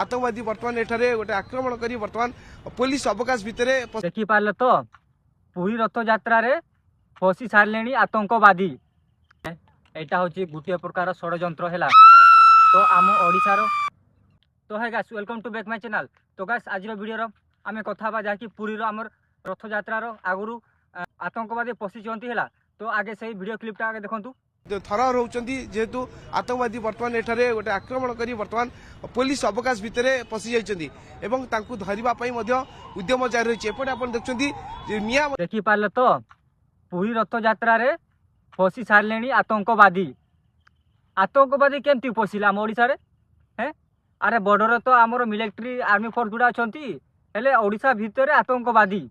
आतंकवादी बर्तमान एठारे गोटे आक्रमण करी बर्तमान पुलिस अवकाश भितर देखी पारे तो पुरी रथ यात्रा रे फसी सारे आतंकवादी। एटा हूँ गोटे प्रकार षड्यंत्र है तो आम ओडिशार तो है guys welcome to back my channel. तो गाइस आज वीडियो आम कथा जहाँकि पुरी आमर रथ यात्रार आगुरी आतंकवादी पशिंट है तो आगे से वीडियो क्लिपटा आगे देखु थर रोचंती जेहेतु आतंकवादी बर्तमान एठारे गोटे आक्रमण करी बर्तमान पुलिस अवकाश भितर पशि जाइछंती एवं तांकु धरिबा पई मध्य उद्यम जारी रहिछि। एपटे आपण देखुछंती जे मिया देखि पारले तो पुरी रथ यात्रा रे फसी सारे आतंकवादी। आतंकवादी केमती पशिला आम ओडिसा रे हैं? अरे बॉर्डर तो आमर मिलिट्री आर्मी फोर्स गुड़ा अच्छा हेले ओडिशा भितर आतंकवादी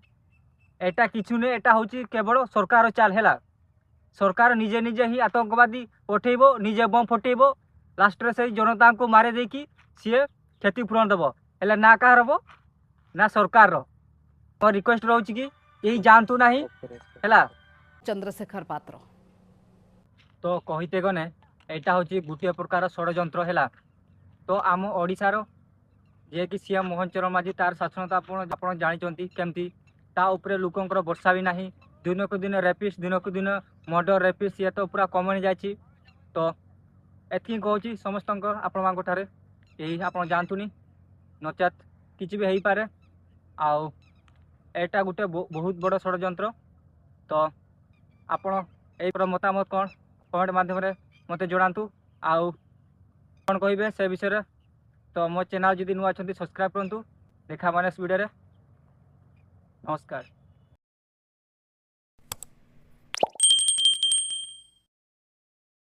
एटा किछु ने एटा होची केवल सरकार चाल है। सरकार निजे निजे ही आतंकवादी पठेब निजे बम फटेब लास्ट रे से जनता को मारे देकी सी क्षतिपूरण दब हेले ना कह ना सरकार रो रिक्वेस्ट रोची कि यही जानतु नहीं है। चंद्रशेखर पात्र तो कहते गने एटा होची गोटे प्रकार षड्यंत्र है तो आम ओडिशार जे कि सीएम मोहन चरण माझी तार शासन आप जानते केमती ता उपरे लोकंकर वर्षा भी नहीं दिन को दिन रेपिस्ट दिन को दिन मर्डर रेपिस्ट ये तो पूरा कमन जाइए। तो एति कहूँ समस्त आपण यही आप जानतुनी नचेत किसी भी हो पारे आउ एटा गोटे बहुत बड़ षड्यंत्र। तो आपण यही मतामत कौन कमेंट माध्यम मत जनातु आउ कौन कहे से विषय। तो मो चैनल जदि नुआ सब्सक्राइब करूँ देखा माने वीडियो नमस्कार।